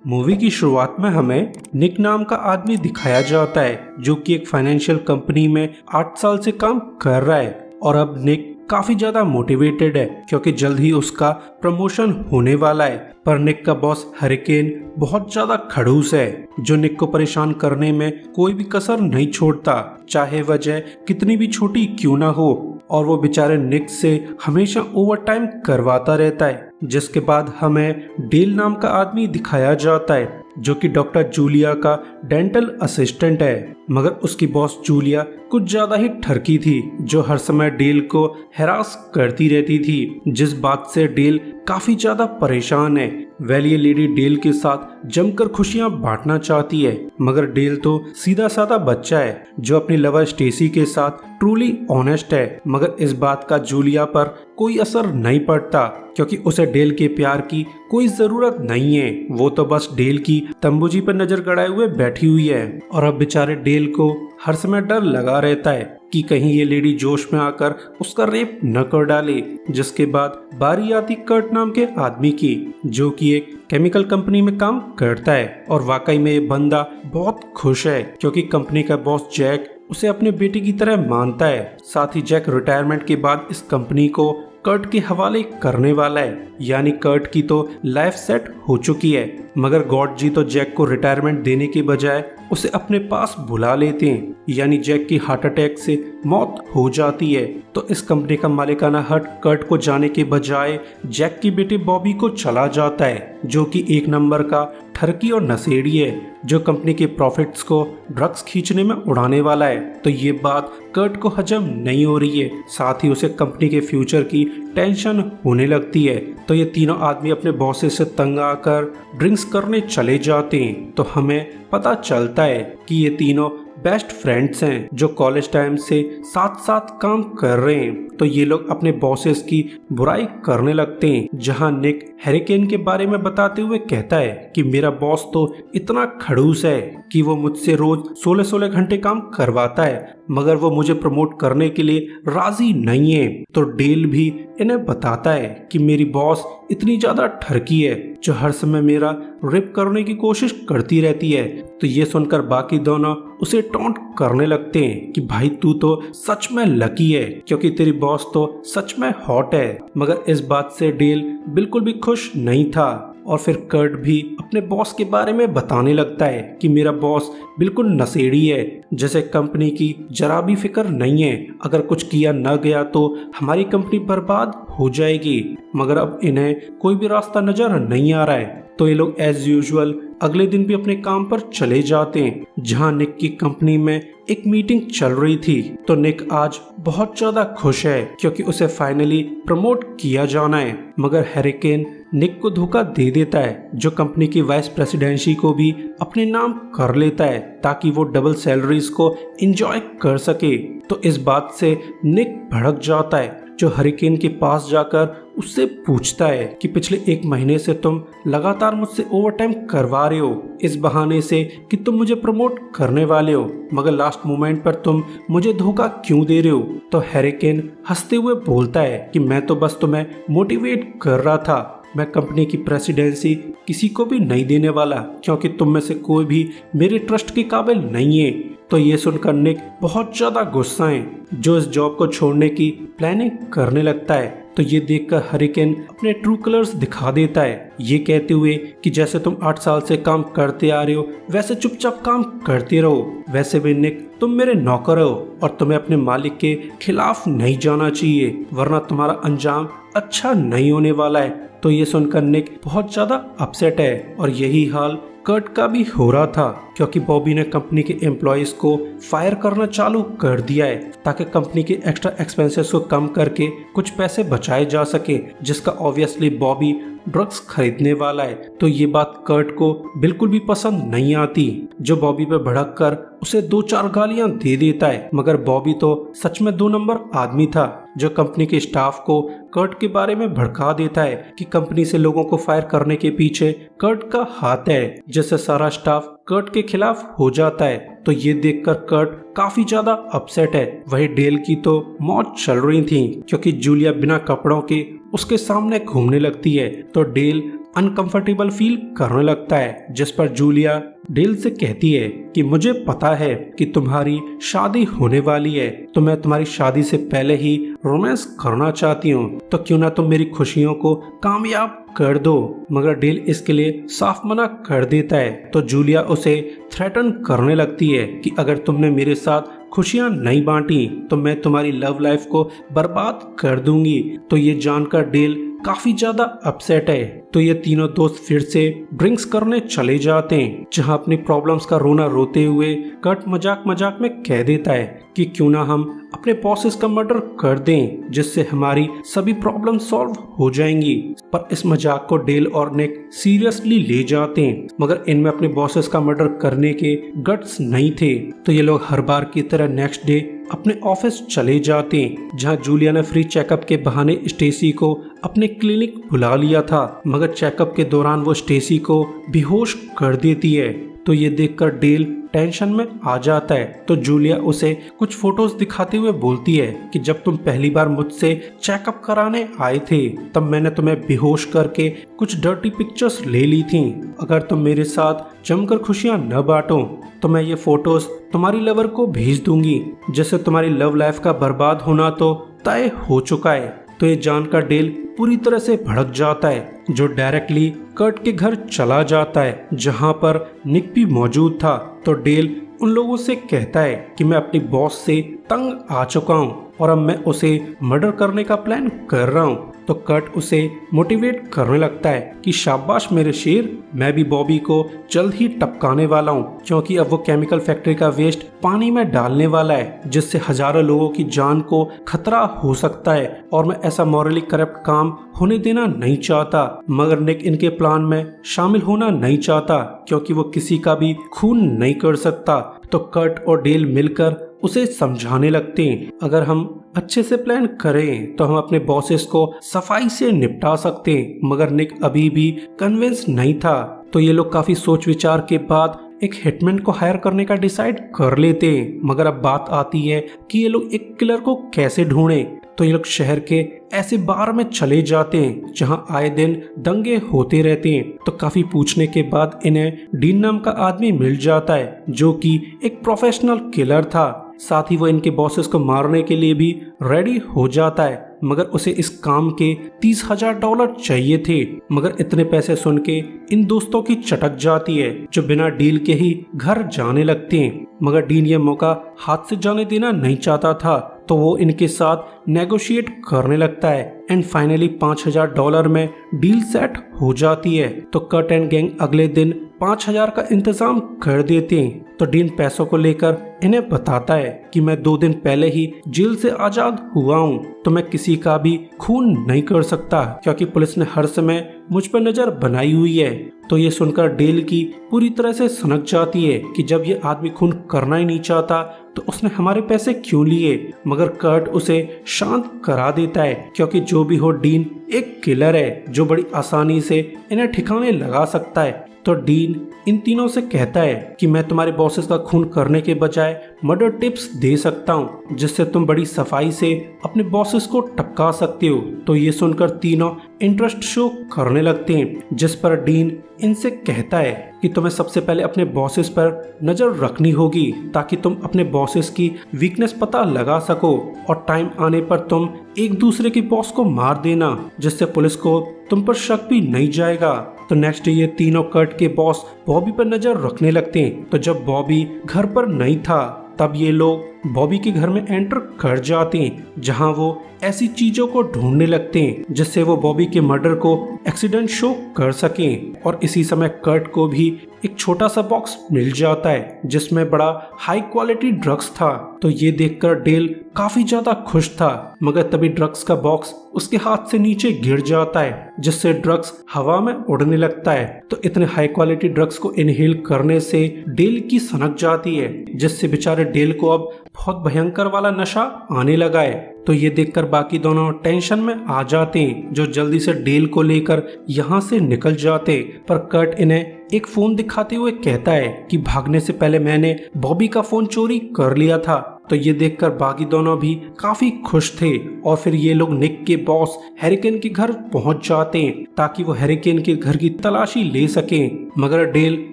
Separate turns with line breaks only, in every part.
Movie की शुरुआत में हमें निक नाम का आदमी दिखाया जाता है जो कि एक फाइनेंशियल कंपनी में 8 साल से काम कर रहा है और अब निक काफी ज्यादा मोटिवेटेड है क्योंकि जल्द ही उसका प्रमोशन होने वाला है। पर निक का बॉस हरिकेन बहुत ज्यादा खड़ूस है जो निक को परेशान करने में कोई भी कसर नहीं छोड़ता, चाहे वजह कितनी भी छोटी क्यों ना हो। और वो बेचारे निक से हमेशा ओवरटाइम करवाता रहता है। जिसके बाद हमें डेल नाम का आदमी दिखाया जाता है जो कि डॉक्टर जूलिया का डेंटल असिस्टेंट है, मगर उसकी बॉस जूलिया कुछ ज्यादा ही ठरकी थी जो हर समय डेल को हैरास करती रहती थी, जिस बात से डेल काफी ज्यादा परेशान है। ये लेडी डेल के साथ जमकर खुशियां बांटना चाहती है, मगर डेल तो सीधा साधा बच्चा है जो अपनी लवर स्टेसी के साथ ट्रूली ऑनेस्ट है। मगर इस बात का जूलिया पर कोई असर नहीं पड़ता क्योंकि उसे डेल के प्यार की कोई जरूरत नहीं है। वो तो बस डेल की तंबूजी पर नजर गड़ाए हुए बैठी हुई है और अब बेचारे डेल को हर समय डर लगा रहता है कि कहीं ये लेडी जोश में आकर उसका रेप न कर डाले। जिसके बाद बारी आती कर्ट नाम के आदमी की जो कि एक केमिकल कंपनी में काम करता है और वाकई में ये बंदा बहुत खुश है क्योंकि कंपनी का बॉस जैक उसे अपने बेटे की तरह मानता है। साथ ही जैक रिटायरमेंट के बाद इस कंपनी को कर्ट के हवाले करने वाला है, यानी कर्ट की तो लाइफ सेट हो चुकी है। मगर गॉड जी तो जैक को रिटायरमेंट देने के बजाय उसे अपने पास बुला लेते हैं, यानी जैक की हार्ट अटैक से मौत हो जाती है। तो इस कंपनी का मालिकाना हट कर्ट को जाने के बजाय जैक के बेटे बॉबी को चला जाता है जो कि एक नंबर का ठरकी और नशेड़ी है जो कंपनी के प्रॉफिट्स को ड्रग्स खींचने में उड़ाने वाला है। तो ये बात कर्ट को हजम नहीं हो रही है, साथ ही उसे कंपनी के फ्यूचर की टेंशन होने लगती है। तो ये तीनों आदमी अपने बॉसेस से तंग आकर ड्रिंक्स करने चले जाते हैं। तो हमें पता चलता है कि ये तीनों बेस्ट फ्रेंड्स हैं जो कॉलेज टाइम से साथ साथ काम कर रहे हैं। तो ये लोग अपने बॉसेस की बुराई करने लगते हैं, जहां निक हरिकेन के बारे में बताते हुए कहता है कि मेरा बॉस तो इतना खड़ूस है कि वो मुझसे रोज 16-16 घंटे काम करवाता है, मगर वो मुझे प्रमोट करने के लिए राजी नहीं है। तो डेल भी इन्हें बताता है कि मेरी बॉस इतनी ज्यादा ठरकी है जो हर समय मेरा रेप करने की कोशिश करती रहती है। तो ये सुनकर बाकी दोनों उसे टॉन्ट करने लगते हैं कि भाई तू तो सच में लकी है क्योंकि तेरी बॉस तो सच में हॉट है। मगर इस बात से डेल बिल्कुल भी खुश नहीं था और फिर कर्ट भी अपने बॉस के बारे में बताने लगता है कि मेरा बॉस बिल्कुल नशेड़ी है, जैसे कंपनी की जरा भी फिक्र नहीं है, अगर कुछ किया न गया तो हमारी कंपनी बर्बाद हो जाएगी। मगर अब इन्हें कोई भी रास्ता नजर नहीं आ रहा है। तो ये लोग एज यूजुअल अगले दिन भी अपने काम पर चले जाते हैं, जहां निक की कंपनी में एक मीटिंग चल रही थी। तो निक आज बहुत ज्यादा खुश है क्योंकि उसे फाइनली प्रमोट किया जाना है। मगर हरिकेन निक को धोखा दे देता है जो कंपनी की वाइस प्रेसिडेंसी को भी अपने नाम कर लेता है ताकि वो डबल सैलरीज को एंजॉय कर सके। तो इस बात से निक भड़क जाता है जो हरिकेन के पास जाकर उससे पूछता है कि पिछले 1 महीने से तुम लगातार मुझसे ओवरटाइम करवा रहे हो इस बहाने से कि तुम मुझे प्रमोट करने वाले हो, मगर लास्ट मोमेंट पर तुम मुझे धोखा क्यों दे रहे हो। तो हरिकेन हंसते हुए बोलता है कि मैं तो बस तुम्हें मोटिवेट कर रहा था, मैं कंपनी की प्रेसिडेंसी किसी को भी नहीं देने वाला क्योंकि तुम में से कोई भी मेरे ट्रस्ट के काबिल नहीं है। तो ये सुनकर निक बहुत ज्यादा गुस्सा है जो इस जॉब को छोड़ने की प्लानिंग करने लगता है। तो ये देखकर हरिकेन अपने ट्रू कलर्स दिखा देता है, ये कहते हुए कि जैसे तुम 8 साल से काम करते आ रहे हो वैसे चुपचाप काम करते रहो। वैसे भी निक तुम मेरे नौकर हो और तुम्हें अपने मालिक के खिलाफ नहीं जाना चाहिए वरना तुम्हारा अंजाम अच्छा नहीं होने वाला है। तो ये सुनकर निक बहुत ज्यादा अपसेट है और यही हाल कर्ट का भी हो रहा था क्योंकि बॉबी ने कंपनी के एम्प्लॉयज को फायर करना चालू कर दिया है ताकि कंपनी के एक्स्ट्रा एक्सपेंसेस को कम करके कुछ पैसे बचाए जा सके, जिसका ऑब्वियसली बॉबी ड्रग्स खरीदने वाला है। तो ये बात कर्ट को बिल्कुल भी पसंद नहीं आती जो बॉबी पे भड़क कर उसे 2-4 गालियां दे देता है। मगर बॉबी तो सच में 2 नंबर आदमी था जो कंपनी के स्टाफ को कर्ट के बारे में भड़का देता है कि कंपनी से लोगों को फायर करने के पीछे कर्ट का हाथ है, जिससे सारा स्टाफ कर्ट के खिलाफ हो जाता है। तो ये देखकर कर्ट काफी ज्यादा अपसेट है। वही डेल की तो मौत चल रही थी क्योंकि जूलिया बिना कपड़ों के उसके सामने घूमने लगती है। तो डेल अनकंफर्टेबल फील करने लगता है, जिस पर जूलिया डेल से कहती है कि मुझे पता है कि तुम्हारी शादी होने वाली है, तो मैं तुम्हारी शादी से पहले ही रोमांस करना चाहती हूँ, तो क्यों ना तुम मेरी खुशियों को कामयाब कर दो। मगर डेल इसके लिए साफ मना कर देता है। तो जूलिया उसे थ्रेटन करने लगती है कि अगर तुमने मेरे साथ खुशियां नहीं बांटी तो मैं तुम्हारी लव लाइफ को बर्बाद कर दूंगी। तो ये जानकर डेल काफी ज्यादा अपसेट है। तो ये तीनों दोस्त फिर से ड्रिंक्स करने चले जाते हैं, जहां अपनी प्रॉब्लम्स का रोना रोते हुए कर्ट मजाक मजाक में कह देता है कि क्यों ना हम अपने बॉसेस का मर्डर कर दें, जिससे हमारी सभी प्रॉब्लम सॉल्व हो जाएंगी। पर इस मजाक को डेल और निक सीरियसली ले जाते हैं, मगर इनमें अपने बॉसेस का मर्डर करने के गट्स नहीं थे। तो ये लोग हर बार की तरह नेक्स्ट डे अपने ऑफिस चले जाते हैं, जहां जूलिया ने फ्री चेकअप के बहाने स्टेसी को अपने क्लिनिक बुला लिया था, मगर चेकअप के दौरान वो स्टेसी को बेहोश कर देती है। तो ये देखकर डेल टेंशन में आ जाता है। तो जूलिया उसे कुछ फोटोज दिखाते हुए बोलती है कि जब तुम पहली बार मुझसे चेकअप कराने आए थे तब मैंने तुम्हें बेहोश करके कुछ डर्टी पिक्चर्स ले ली थी। अगर तुम मेरे साथ जमकर खुशियां न बांटो तो मैं ये फोटोज तुम्हारी लवर को भेज दूंगी, जिससे तुम्हारी लव लाइफ का बर्बाद होना तो तय हो चुका है। तो ये जानकर डेल पूरी तरह से भड़क जाता है, जो डायरेक्टली कर्ट के घर चला जाता है, जहां पर निक भी मौजूद था। तो डेल उन लोगों से कहता है कि मैं अपनी बॉस से तंग आ चुका हूँ और अब मैं उसे मर्डर करने का प्लान कर रहा हूँ। तो कर्ट उसे मोटिवेट करने लगता है कि शाबाश मेरे शेर, मैं भी बॉबी को जल्द ही टपकाने वाला हूँ, क्योंकि अब वो केमिकल फैक्ट्री का वेस्ट पानी में डालने वाला है, जिससे हजारों लोगों की जान को खतरा हो सकता है और मैं ऐसा मॉरली करप्ट काम होने देना नहीं चाहता। मगर निक इनके प्लान में शामिल होना नहीं चाहता, क्योंकि वो किसी का भी खून नहीं कर सकता। तो कर्ट और डेल मिलकर उसे समझाने लगते हैं अगर हम अच्छे से प्लान करें तो हम अपने बॉसेस को सफाई से निपटा सकते हैं। मगर निक अभी भी कन्विंस नहीं था। तो ये लोग काफी सोच विचार के बाद एक हिटमैन को हायर करने का डिसाइड कर लेते हैं। मगर अब बात आती है कि ये लोग एक किलर को कैसे ढूंढें। तो ये लोग शहर के ऐसे बार में चले जाते हैं जहां आए दिन दंगे होते रहते हैं। तो काफी पूछने के बाद इन्हें डीन नाम का आदमी मिल जाता है, जो कि एक प्रोफेशनल किलर था। साथ ही वो इनके बॉसेस को मारने के लिए भी रेडी हो जाता है, मगर उसे इस काम के $30,000 चाहिए थे। मगर इतने पैसे सुन के इन दोस्तों की चटक जाती है, जो बिना डील के ही घर जाने लगते हैं। मगर डीन ये मौका हाथ से जाने देना नहीं चाहता था, तो वो इनके साथ नेगोशिएट करने लगता है एंड फाइनली $5,000 में डील सेट हो जाती है। तो कर्ट एंड गैंग अगले दिन 5,000 का इंतजाम कर देते हैं। तो डीन पैसों को लेकर इन्हें बताता है कि मैं 2 दिन पहले ही जेल से आजाद हुआ हूँ, तो मैं किसी का भी खून नहीं कर सकता, क्योंकि पुलिस ने हर समय मुझ पर नजर बनाई हुई है। तो ये सुनकर डेल की पूरी तरह से सनक जाती है कि जब ये आदमी खून करना ही नहीं चाहता तो उसने हमारे पैसे क्यों लिए। मगर कर्ट उसे शांत करा देता है, क्योंकि जो भी हो डीन एक किलर है जो बड़ी आसानी से इन्हें ठिकाने लगा सकता है। तो डीन इन तीनों से कहता है कि मैं तुम्हारे बॉसेस का खून करने के बजाय मर्डर टिप्स दे सकता हूँ, जिससे तुम बड़ी सफाई से अपने बॉसेस को टपका सकते हो। तो ये सुनकर तीनों इंटरेस्ट शो करने लगते हैं, जिस पर डीन इनसे कहता है कि तुम्हें सबसे पहले अपने बॉसेस पर नजर रखनी होगी, ताकि तुम अपने बॉसेस की वीकनेस पता लगा सको और टाइम आने पर तुम एक दूसरे के बॉस को मार देना, जिससे पुलिस को तुम पर शक भी नहीं जाएगा। तो नेक्स्ट डे ये तीनों कर्ट के बॉस बॉबी पर नजर रखने लगते हैं। तो जब बॉबी घर पर नहीं था तब ये लोग बॉबी के घर में एंटर कर जाते हैं, जहां वो ऐसी चीजों को ढूंढने लगते हैं जिससे वो बॉबी के मर्डर को एक्सीडेंट शो कर सकें। और इसी समय कर्ट को भी एक छोटा सा बॉक्स मिल जाता है जिसमें बड़ा हाई क्वालिटी ड्रग्स था। तो ये देखकर डेल काफी ज्यादा खुश था, मगर तभी ड्रग्स का बॉक्स उसके हाथ से नीचे गिर जाता है, जिससे ड्रग्स हवा में उड़ने लगता है। तो इतने हाई क्वालिटी ड्रग्स को इनहेल करने से डेल की सनक जाती है, जिससे बेचारे डेल को अब बहुत भयंकर वाला नशा आने लगा है। तो ये देखकर बाकी दोनों टेंशन में आ जाते हैं, जो जल्दी से डेल को लेकर यहाँ से निकल जाते। पर कर्ट इन्हें एक फोन दिखाते हुए कहता है कि भागने से पहले मैंने बॉबी का फोन चोरी कर लिया था, तो ये देखकर बाकी दोनों भी काफी खुश थे और फिर ये लोग निक के बॉस हैरिकेन के घर पहुंच जाते हैं ताकि वो हैरिकेन के घर की तलाशी ले सकें। मगर डेल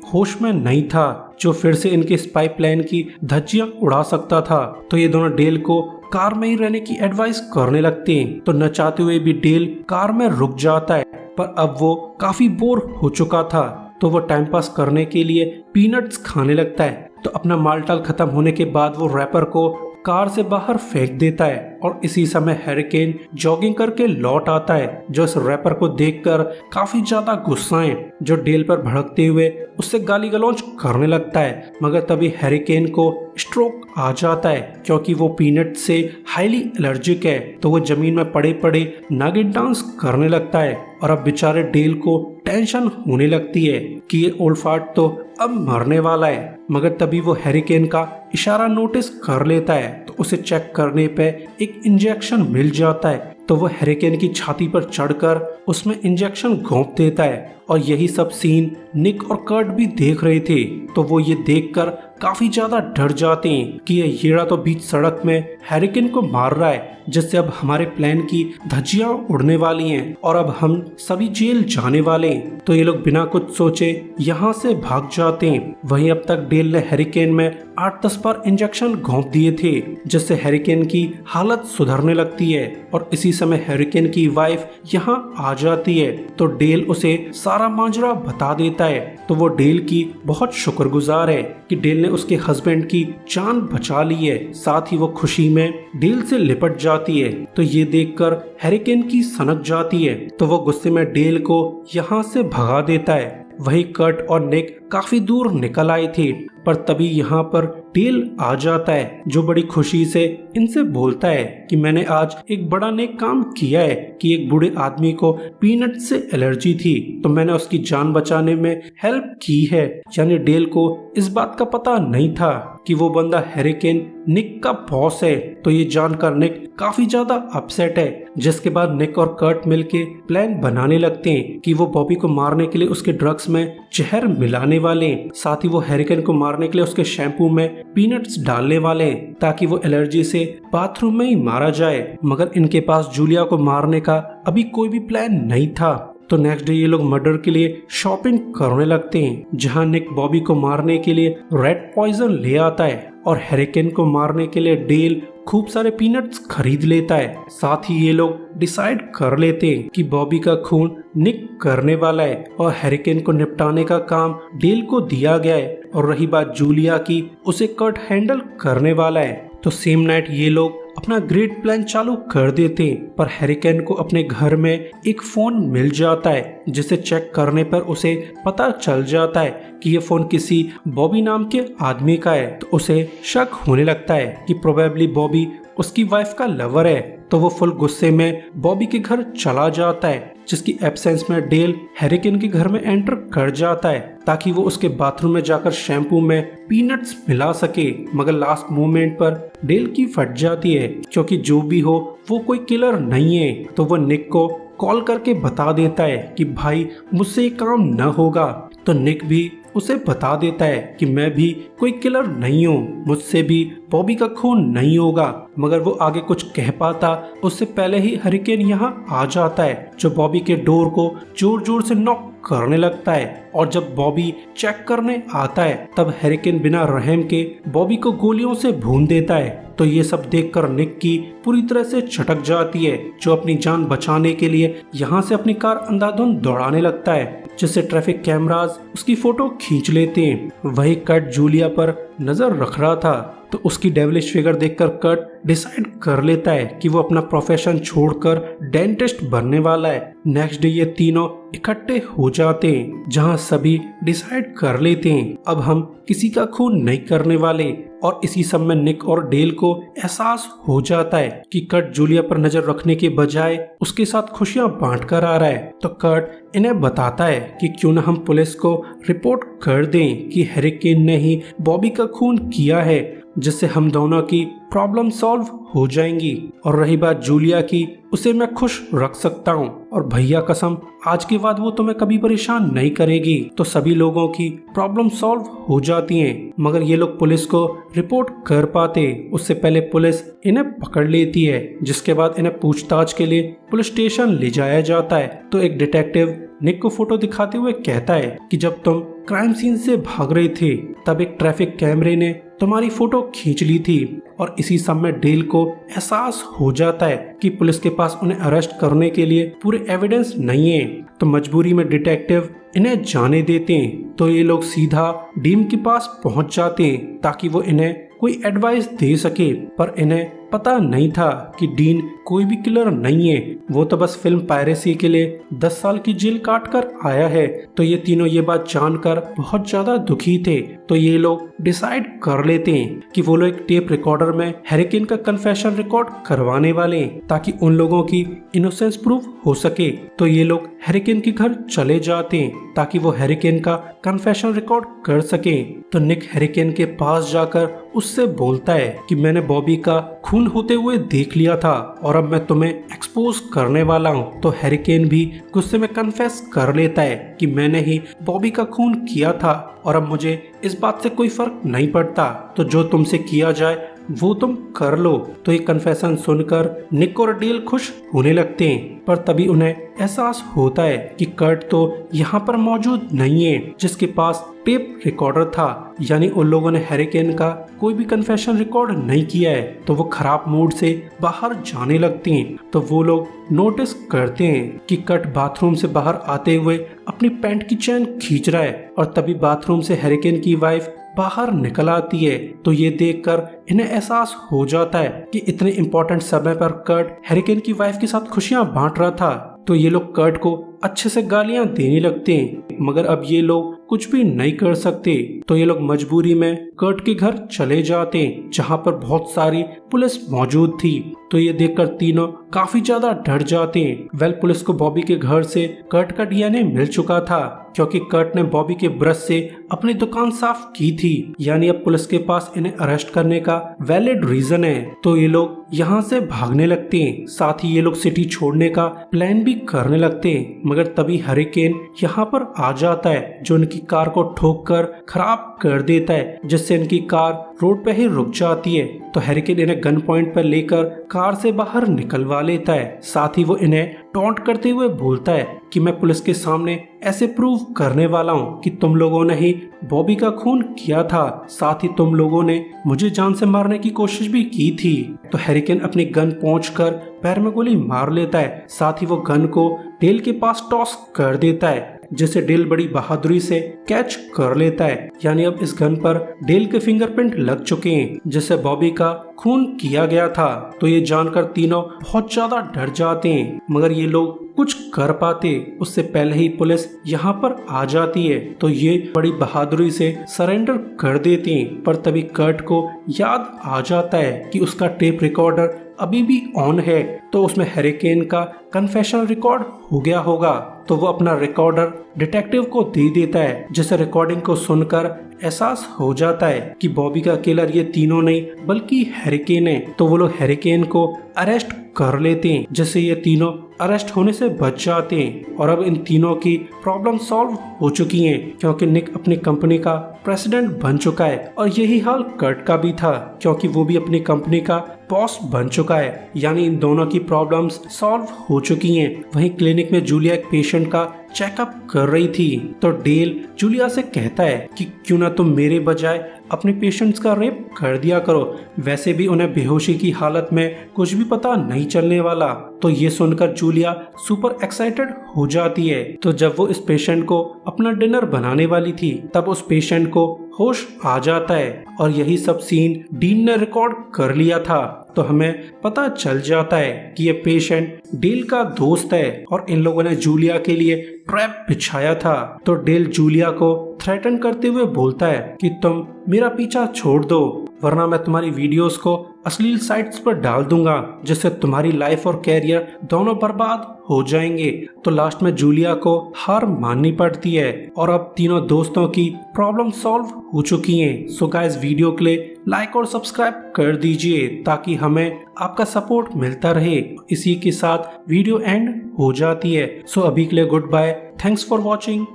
होश में नहीं था जो फिर से इनके स्पाई प्लान की धज्जियां उड़ा सकता था। तो ये दोनों डेल को कार में ही रहने की एडवाइस करने लगते हैं। तो न चाहते हुए भी डेल कार में रुक जाता है, पर अब वो काफी बोर हो चुका था तो वो टाइम पास करने के लिए पीनट्स खाने लगता है। तो अपना मालटाल खत्म होने के बाद वो रैपर को कार से बाहर फेंक देता है और इसी समय हैरिकेन जॉगिंग करके लौट आता है जो इस रैपर को देखकर काफी ज्यादा गुस्सा है, जो डेल पर भड़कते हुए उससे गाली गलौज करने लगता है। मगर तभी हैरिकेन को स्ट्रोक आ जाता है क्योंकि वो पीनट से हाईली एलर्जिक है। तो वो जमीन में पड़े पड़े नागिन डांस करने लगता है और अब बेचारे डेल को टेंशन होने लगती है कि ये ओल्फाट तो अब मरने वाला है। मगर तभी वो हैरिकेन का इशारा नोटिस कर लेता है तो उसे चेक करने पे एक इंजेक्शन मिल जाता है। तो वो हैरिकेन की छाती पर चढ़कर उसमें इंजेक्शन घोंप देता है और यही सब सीन निक और कर्ट भी देख रहे थे। तो वो ये देखकर काफी ज्यादा डर जाते हैं कि ये हीरा तो बीच सड़क में हैरिकेन को मार रहा है, जिससे अब हमारे प्लान की धज्जियां उड़ने वाली हैं और अब हम सभी जेल जाने वाले हैं। तो ये लोग बिना कुछ सोचे यहाँ से भाग जाते हैं। वहीं अब तक डेल ने हैरिकेन में 8-10 बार इंजेक्शन घोंप दिए थे, जिससे हैरिकेन की हालत सुधरने लगती है और इसी समय हैरिकेन की वाइफ यहाँ आ जाती है। तो डेल उसे सारा माजरा बता देता है। तो वो डेल की बहुत शुक्रगुजार है कि डेल ने उसके हस्बैंड की जान बचा ली है। साथ ही वो खुशी में डेल से लिपट जाती है। तो ये देखकर हैरिकेन की सनक जाती है तो वो गुस्से में डेल को यहाँ से भगा देता है। वही कर्ट और निक काफी दूर निकल आए थे, पर तभी यहाँ पर डेल आ जाता है जो बड़ी खुशी से इनसे बोलता है कि मैंने आज एक बड़ा नेक काम किया है कि एक बूढ़े आदमी को पीनट से एलर्जी थी तो मैंने उसकी जान बचाने में हेल्प की है। यानी डेल को इस बात का पता नहीं था कि वो बंदा हैरिकेन निक का बॉस है। तो ये जानकर निक काफी ज्यादा अपसेट है, जिसके बाद निक और कर्ट मिलके प्लान बनाने लगते हैं कि वो बॉबी को मारने के लिए उसके ड्रग्स में जहर मिलाने वाले हैं। साथ ही वो हैरिकेन को मारने के लिए उसके शैम्पू में पीनट्स डालने वाले हैं ताकि वो एलर्जी से बाथरूम में ही मारा जाए। मगर इनके पास जूलिया को मारने का अभी कोई भी प्लान नहीं था। तो नेक्स्ट डे ये लोग मर्डर के लिए शॉपिंग करने लगते हैं, जहां निक बॉबी को मारने के लिए रेड पॉइजन ले आता है और हैरिकेन को मारने के लिए डेल खूब सारे पीनट्स खरीद लेता है। साथ ही ये लोग डिसाइड कर लेते हैं कि बॉबी का खून निक करने वाला है और हैरिकेन को निपटाने का काम डेल को दिया गया है। और रही बात जूलिया की, उसे कर्ट हैंडल करने वाला है। तो सेम नाइट ये लोग अपना ग्रेट प्लान चालू कर देते हैं, पर हैरिकेन को अपने घर में एक फोन मिल जाता है जिसे चेक करने पर उसे पता चल जाता है कि ये फोन किसी बॉबी नाम के आदमी का है। तो उसे शक होने लगता है कि प्रोबेबली बॉबी उसकी वाइफ का लवर है। तो वो फुल गुस्से में बॉबी के घर चला जाता है, जिसकी एब्सेंस में डेल हैरिकेन के घर में एंटर कर जाता है ताकि वो उसके बाथरूम में जाकर शैम्पू में पीनट्स मिला सके। मगर लास्ट मोमेंट पर डेल की फट जाती है क्योंकि जो भी हो वो कोई किलर नहीं है। तो वो निक को कॉल करके बता देता है कि भाई मुझसे ये काम न होगा। तो निक भी उसे बता देता है कि मैं भी कोई किलर नहीं हूँ, मुझसे भी बॉबी का खून नहीं होगा। मगर वो आगे कुछ कह पाता उससे पहले ही हैरिकेन यहाँ आ जाता है, जो बॉबी के डोर को जोर जोर से नॉक करने लगता है। और जब बॉबी चेक करने आता है तब हैरिकेन बिना रहम के बॉबी को गोलियों से भून देता है। तो ये सब देखकर निक की पूरी तरह से छटक जाती है, जो अपनी जान बचाने के लिए यहाँ से अपनी कार अंधाधुंध दौड़ाने लगता है, जिससे ट्रैफिक कैमरास उसकी फोटो खींच लेते हैं। वही कट जूलिया पर नजर रख रहा था तो उसकी डेविलिश फिगर देखकर कट डिसाइड कर लेता है कि वो अपना प्रोफेशन छोड़कर डेंटिस्ट बनने वाला है। नेक्स्ट डे ये तीनों इकट्ठे हो जाते हैं, जहां सभी डिसाइड कर लेते हैं अब हम किसी का खून नहीं करने वाले। और इसी समय निक और डेल को एहसास हो जाता है कि कट जूलिया पर नजर रखने के बजाय उसके साथ खुशियां बांट कर आ रहा है। तो कट इन्हें बताता है कि क्यों न हम पुलिस को रिपोर्ट कर दें कि हैरिकेन ने ही बॉबी का खून किया है, जिससे हम दोनों की प्रॉब्लम सॉल्व हो जाएंगी। और रही बात जूलिया की, उसे मैं खुश रख सकता हूँ और भैया कसम आज के बाद वो तुम्हें कभी परेशान नहीं करेगी। तो सभी लोगों की प्रॉब्लम सॉल्व हो जाती हैं, मगर ये लोग पुलिस को रिपोर्ट कर पाते उससे पहले पुलिस इन्हें पकड़ लेती है, जिसके बाद इन्हें पूछताछ के लिए पुलिस स्टेशन ले जाया जाता है। तो एक डिटेक्टिव निक को फोटो दिखाते हुए कहता है कि जब तुम क्राइम सीन से भाग रहे थे तब एक ट्रैफिक कैमरे ने तुम्हारी फोटो खींच ली थी। और इसी समय डेल को एहसास हो जाता है कि पुलिस के पास उन्हें अरेस्ट करने के लिए पूरे एविडेंस नहीं है। तो मजबूरी में डिटेक्टिव इन्हें जाने देते हैं। तो ये लोग सीधा डीन के पास पहुंच जाते हैं ताकि वो इन्हें कोई एडवाइस दे सके, पर इन्हें पता नहीं था कि डीन कोई भी किलर नहीं है, वो तो बस फिल्म पायरेसी के लिए 10 साल की जेल काट कर आया है। तो ये तीनों ये बात जानकर बहुत ज्यादा दुखी थे। तो ये लोग डिसाइड कर लेते हैं कि वो लोग एक टेप रिकॉर्डर में हैरिकेन का कन्फेशन रिकॉर्ड करवाने वाले हैं ताकि उन लोगों की इनोसेंस प्रूफ हो सके। तो ये लोग हैरिकेन के घर चले जाते हैं ताकि वो हैरिकेन का कन्फेशन रिकॉर्ड कर सके। तो निक हैरिकेन के पास जाकर उससे बोलता है कि मैंने बॉबी का खून होते हुए देख लिया था और अब मैं तुम्हें एक्सपोज करने वाला हूँ। तो हैरिकेन भी गुस्से में कन्फेस कर लेता है कि मैंने ही बॉबी का खून किया था और अब मुझे इस बात से कोई फर्क नहीं पड़ता, तो जो तुमसे किया जाए वो तुम कर लो। तो ये कन्फेशन सुनकर निक और डेल खुश होने लगते हैं, पर तभी उन्हें एहसास होता है कि कर्ट तो यहाँ पर मौजूद नहीं है जिसके पास टेप रिकॉर्डर था, यानी उन लोगों ने हैरिकेन का कोई भी कन्फेशन रिकॉर्ड नहीं किया है। तो वो खराब मूड से बाहर जाने लगते हैं। तो वो लोग नोटिस करते हैं कि कर्ट बाथरूम से बाहर आते हुए अपनी पैंट की चेन खींच रहा है और तभी बाथरूम से हैरिकेन की वाइफ बाहर निकल आती है। तो ये देखकर इन्हें एहसास हो जाता है कि इतने इम्पोर्टेंट समय पर कर्ट हैरिकेन की वाइफ के साथ खुशियां बांट रहा था। तो ये लोग कर्ट को अच्छे से गालियां देने लगते हैं, मगर अब ये लोग कुछ भी नहीं कर सकते। तो ये लोग मजबूरी में कर्ट के घर चले जाते हैं जहां पर बहुत सारी पुलिस मौजूद थी। तो ये देखकर तीनों काफी ज्यादा डर जाते हैं। पुलिस को बॉबी के घर से कर्ट का डीएनए मिल चुका था क्योंकि कर्ट ने बॉबी के ब्रश से अपनी दुकान साफ की थी, यानी अब पुलिस के पास इन्हें अरेस्ट करने का वैलिड रीजन है। तो ये लोग यहाँ से भागने लगते हैं, साथ ही ये लोग सिटी छोड़ने का प्लान भी करने लगते हैं, मगर तभी हैरिकेन यहाँ पर आ जाता है जो इनकी कार को ठोक कर खराब कर देता है, जिससे इनकी कार रोड पे ही रुक जाती है। तो हैरिकेन इन्हें गन पॉइंट पर लेकर कार से बाहर निकलवा लेता है। साथ ही वो इन्हें टॉन्ट करते हुए बोलता है कि मैं पुलिस के सामने ऐसे प्रूव करने वाला हूँ कि तुम लोगों ने ही बॉबी का खून किया था, साथ ही तुम लोगों ने मुझे जान से मारने की कोशिश भी की थी। तो हैरिकेन अपनी गन पहुंचकर पैर में गोली मार लेता है, साथ ही वो गन को डेल के पास टॉस कर देता है, जिसे डेल बड़ी बहादुरी से कैच कर लेता है। यानी अब इस गन पर डेल के फिंगरप्रिंट लग चुके हैं जिससे बॉबी का खून किया गया था। तो ये जानकर तीनों बहुत ज्यादा डर जाते हैं, मगर ये लोग कुछ कर पाते उससे पहले ही पुलिस यहाँ पर आ जाती है। तो ये बड़ी बहादुरी से सरेंडर कर देते हैं, पर तभी कर्ट को याद आ जाता है कि उसका टेप रिकॉर्डर अभी भी ऑन है, तो उसमें हैरिकेन का कन्फेशन रिकॉर्ड हो गया होगा। तो वो अपना रिकॉर्डर डिटेक्टिव को दे देता है, जिसे रिकॉर्डिंग को सुनकर एहसास हो जाता है कि बॉबी का किलर ये तीनों नहीं बल्कि हैरिकेन है। तो वो लोग हैरिकेन को अरेस्ट कर लेते हैं, जिससे ये तीनों अरेस्ट होने से बच जाते हैं। और अब इन तीनों की प्रॉब्लम सॉल्व हो चुकी है क्योंकि निक अपनी कंपनी का प्रेसिडेंट बन चुका है और यही हाल कर्ट का भी था क्योंकि वो भी अपनी कंपनी का बॉस बन चुका है। यानी इन दोनों की प्रॉब्लम्स सॉल्व हो चुकी हैं। वहीं क्लिनिक में जूलिया एक पेशेंट का चेकअप कर रही थी, तो डेल जूलिया से कहता है कि क्यों ना तुम मेरे बजाय अपने पेशेंट्स का रेप कर दिया करो, वैसे भी उन्हें बेहोशी की हालत में कुछ भी पता नहीं चलने वाला। तो ये सुनकर जूलिया सुपर एक्साइटेड हो जाती है। तो जब वो इस पेशेंट को अपना डिनर बनाने वाली थी तब उस पेशेंट को होश आ जाता है और यही सब सीन डीन ने रिकॉर्ड कर लिया था। तो हमें पता चल जाता है कि ये पेशेंट डेल का दोस्त है और इन लोगों ने जूलिया के लिए ट्रैप बिछाया था। तो डेल जूलिया को थ्रेटन करते हुए बोलता है कि तुम मेरा पीछा छोड़ दो वरना मैं तुम्हारी वीडियोस को अश्लील साइट्स पर डाल दूंगा जिससे तुम्हारी लाइफ और कैरियर दोनों बर्बाद हो जाएंगे। तो लास्ट में जूलिया को हार माननी पड़ती है और अब तीनों दोस्तों की प्रॉब्लम सॉल्व हो चुकी है। सो गाइस, वीडियो के लिए लाइक और सब्सक्राइब कर दीजिए ताकि हमें आपका सपोर्ट मिलता रहे। इसी के साथ वीडियो एंड हो जाती है। सो अभी के लिए goodbye, thanks for watching.